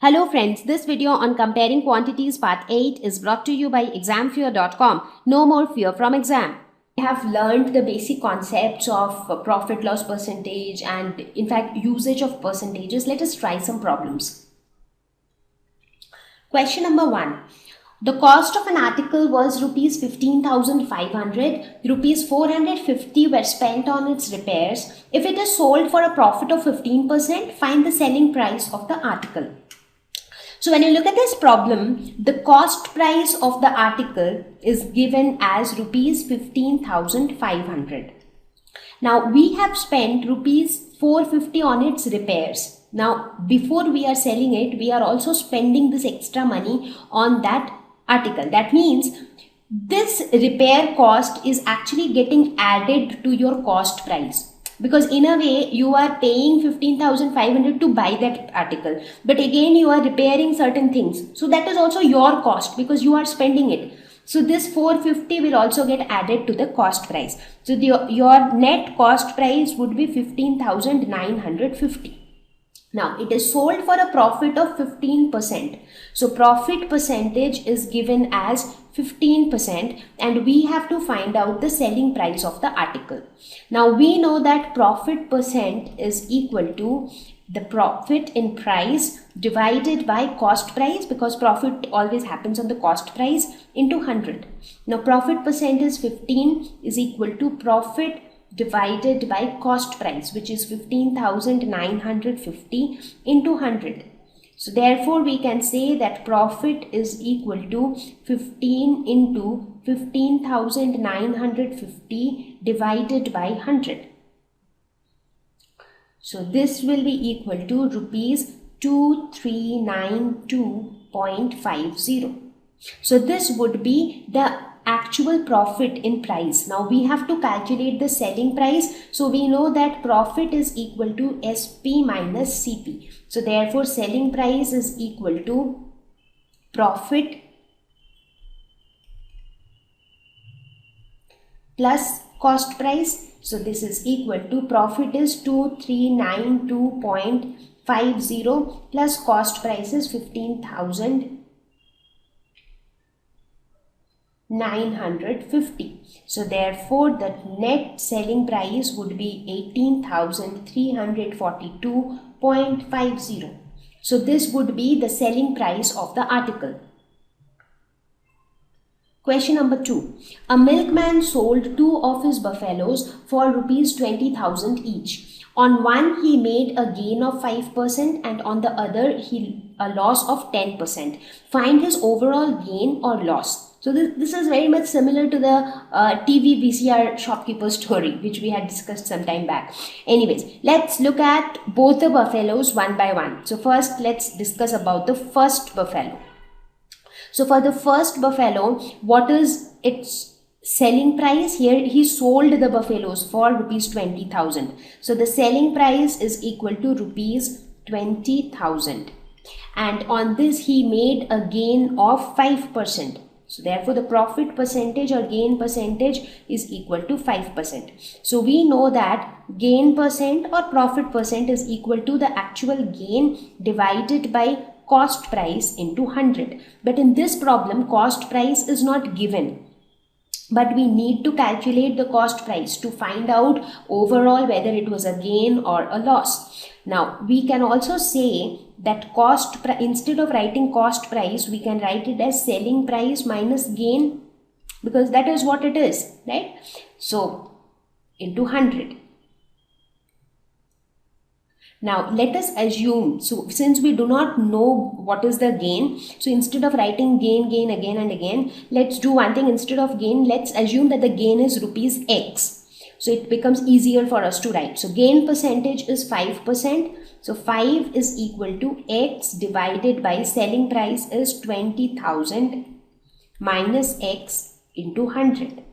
Hello friends, this video on comparing quantities part 8 is brought to you by examfear.com. No more fear from exam. We have learned the basic concepts of profit loss percentage and in fact usage of percentages. Let us try some problems. Question number 1. The cost of an article was rupees 15,500. Rupees 450 were spent on its repairs. If it is sold for a profit of 15%, find the selling price of the article. So when you look at this problem, the cost price of the article is given as rupees 15,500. Now we have spent rupees 450 on its repairs. Now before we are selling it, we are also spending this extra money on that article. That means this repair cost is actually getting added to your cost price. Because in a way you are paying 15,500 to buy that article, but again you are repairing certain things, so that is also your cost because you are spending it. So this 450 will also get added to the cost price. So your net cost price would be 15,950. Now it is sold for a profit of 15%. So profit percentage is given as 15% and we have to find out the selling price of the article. Now we know that profit percent is equal to the profit in price divided by cost price, because profit always happens on the cost price, into 100. Now profit percent is 15 is equal to profit divided by cost price, which is 15,950 into 100. So therefore we can say that profit is equal to 15 into 15,950 divided by 100. So this will be equal to rupees 2392.50. So this would be the actual profit in price. Now we have to calculate the selling price. So we know that profit is equal to SP minus CP. So therefore selling price is equal to profit plus cost price. So this is equal to profit is 2392.50 plus cost price is 15,950. So therefore the net selling price would be 18,342.50. So this would be the selling price of the article. Question number 2. A milkman sold 2 of his buffaloes for rupees 20,000 each. On one he made a gain of 5% and on the other a loss of 10%. Find his overall gain or loss. So this is very much similar to the TV VCR shopkeeper story which we had discussed some time back. Anyways, let's look at both the buffaloes one by one. So first let's discuss about the first buffalo. So for the first buffalo, what is its selling price? Here he sold the buffaloes for rupees 20,000. So the selling price is equal to rupees 20,000. And on this he made a gain of 5%. So therefore the profit percentage or gain percentage is equal to 5%. So we know that gain percent or profit percent is equal to the actual gain divided by cost price into 100. But in this problem cost price is not given, but we need to calculate the cost price to find out overall whether it was a gain or a loss. Now we can also say that instead of writing cost price, we can write it as selling price minus gain, because that is what it is, right? So into 100. Now let us assume, so since we do not know what is the gain, so instead of writing gain again and again, let's do one thing. Instead of gain, let's assume that the gain is rupees X. So it becomes easier for us to write. So gain percentage is 5%. So 5 is equal to X divided by selling price is 20,000 minus X into 100.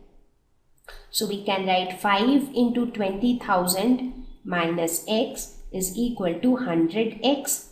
So we can write 5 into 20,000 minus X is equal to 100x.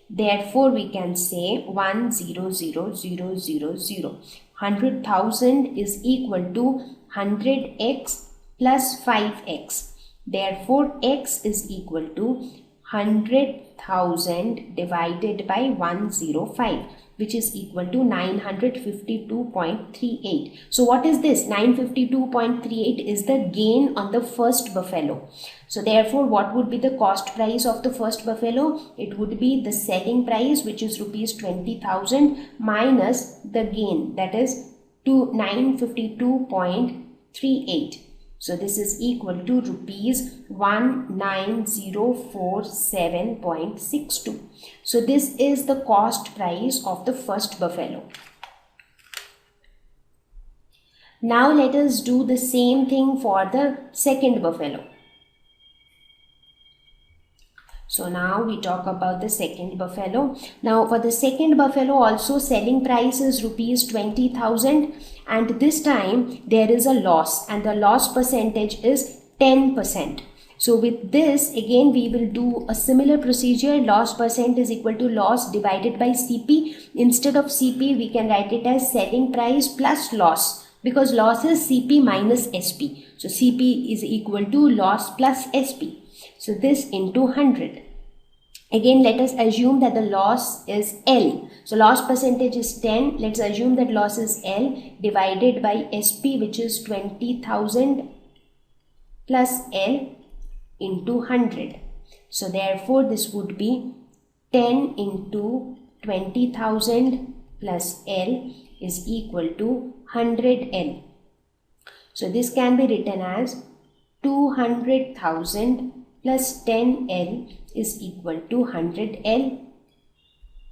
Therefore we can say 100,000. 100,000 is equal to 100x plus 5x. Therefore x is equal to 100 1000 divided by 105, which is equal to 952.38. So what is this? 952.38 is the gain on the first buffalo. So therefore, what would be the cost price of the first buffalo? It would be the selling price, which is rupees 20,000, minus the gain, that is 952.38. So this is equal to rupees 19047.62. So this is the cost price of the first buffalo. Now let us do the same thing for the second buffalo. So now we talk about the second buffalo. Now for the second buffalo also, selling price is rupees 20,000, and this time there is a loss, and the loss percentage is 10%. So with this again we will do a similar procedure. Loss percent is equal to loss divided by CP. Instead of CP we can write it as selling price plus loss, because loss is CP minus SP. So CP is equal to loss plus SP. So this into 100. Again, let us assume that the loss is L. So loss percentage is 10. Let's assume that loss is L divided by SP, which is 20,000 plus L into 100. So therefore, this would be 10 into 20,000 plus L is equal to 100L. So this can be written as 200,000 plus 10L is equal to 100L,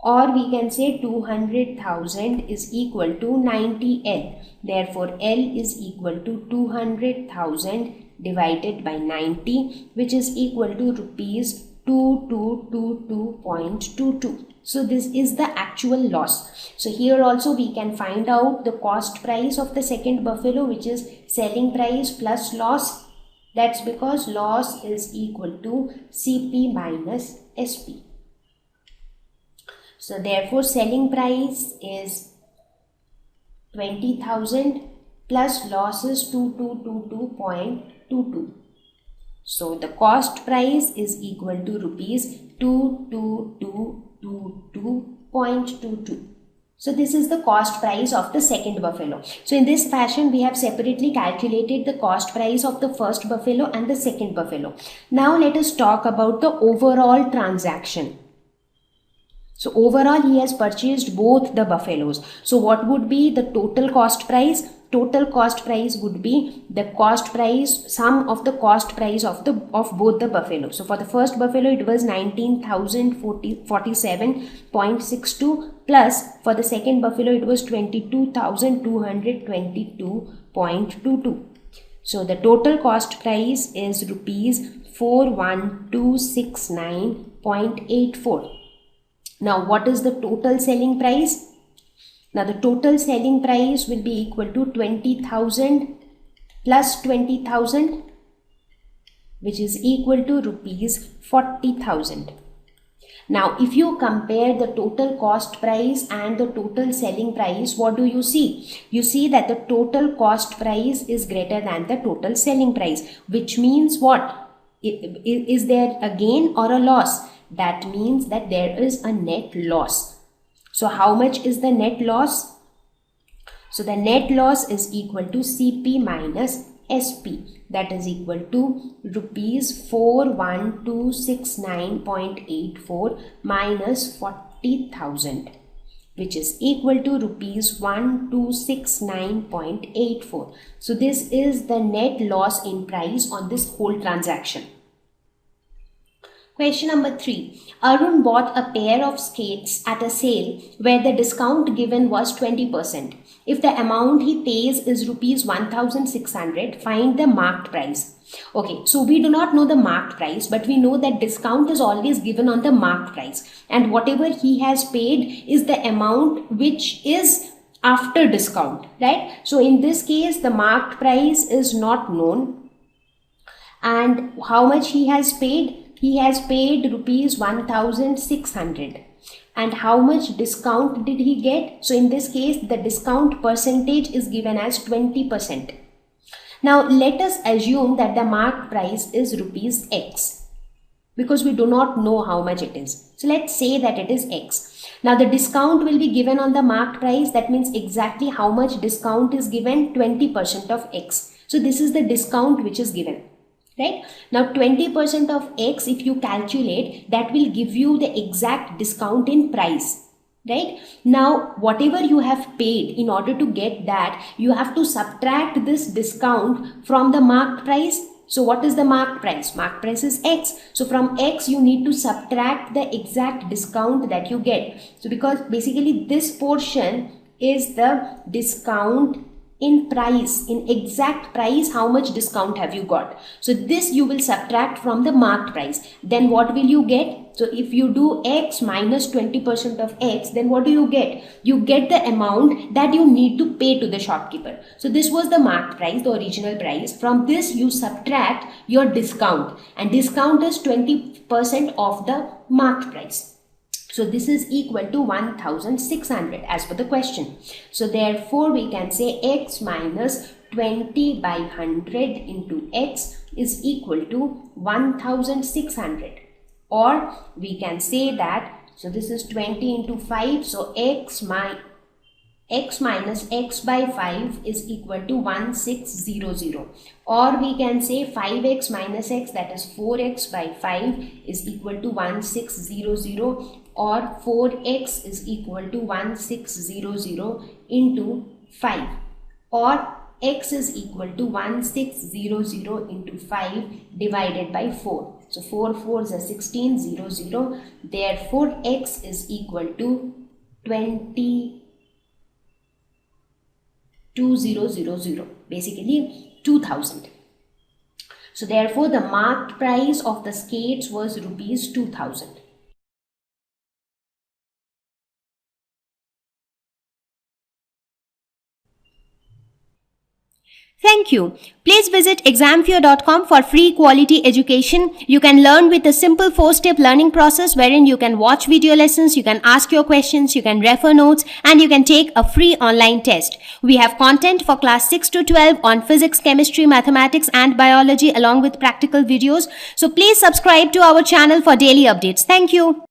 or we can say 200,000 is equal to 90L. Therefore, L is equal to 200,000 divided by 90, which is equal to rupees 2222.22. So this is the actual loss. So here also we can find out the cost price of the second buffalo, which is selling price plus loss. That's because loss is equal to CP minus SP. So therefore selling price is 20,000 plus loss is 2222.22. So the cost price is equal to rupees 2222.22. So this is the cost price of the second buffalo. So in this fashion, we have separately calculated the cost price of the first buffalo and the second buffalo. Now let us talk about the overall transaction. So overall, he has purchased both the buffaloes. So what would be the total cost price? Total cost price would be the cost price, sum of the cost price of both the buffaloes. So for the first buffalo, it was 19,047.62, plus for the second buffalo, it was 22,222.22. So the total cost price is rupees 41269.84. Now what is the total selling price? Now the total selling price will be equal to 20,000 plus 20,000, which is equal to rupees 40,000. Now if you compare the total cost price and the total selling price, what do you see? You see that the total cost price is greater than the total selling price, which means what? Is there a gain or a loss? That means that there is a net loss. So how much is the net loss? So the net loss is equal to CP minus SP, that is equal to rupees 41269.84 minus 40,000, which is equal to rupees 1269.84. So this is the net loss in price on this whole transaction. Question number 3. Arun bought a pair of skates at a sale where the discount given was 20%. If the amount he pays is rupees 1,600, find the marked price. Okay, so we do not know the marked price, but we know that discount is always given on the marked price. And whatever he has paid is the amount which is after discount, right? So in this case, the marked price is not known. And how much he has paid? He has paid rupees 1,600. And how much discount did he get? So in this case, the discount percentage is given as 20%. Now let us assume that the marked price is rupees X. because we do not know how much it is. So let's say that it is X. Now the discount will be given on the marked price. That means exactly how much discount is given, 20% of X. So this is the discount which is given. Right? Now 20% of X, if you calculate, that will give you the exact discount in price. Right? Now whatever you have paid, in order to get that, you have to subtract this discount from the marked price. So what is the marked price? Marked price is X. So from X you need to subtract the exact discount that you get. So because basically this portion is the discount in price, in exact price, how much discount have you got. So this you will subtract from the marked price. Then what will you get? So if you do X minus 20% of X, then what do you get? You get the amount that you need to pay to the shopkeeper. So this was the marked price, the original price. From this you subtract your discount, and discount is 20% of the marked price. So this is equal to 1600 as per the question. So therefore we can say X minus 20 by 100 into X is equal to 1600. Or we can say that, so this is 20 into 5, so X minus X by 5 is equal to 1600. Or we can say 5X minus X, that is 4X by 5 is equal to 1600. Or 4X is equal to 1600 into 5. Or X is equal to 1600 into 5 divided by 4. So 4 4s are 1600. Therefore X is equal to 2000, basically 2000. So therefore the marked price of the skates was rupees 2000. Thank you. Please visit examfear.com for free quality education. You can learn with a simple 4-step learning process wherein you can watch video lessons, you can ask your questions, you can refer notes, and you can take a free online test. We have content for class 6 to 12 on physics, chemistry, mathematics, and biology along with practical videos. So please subscribe to our channel for daily updates. Thank you.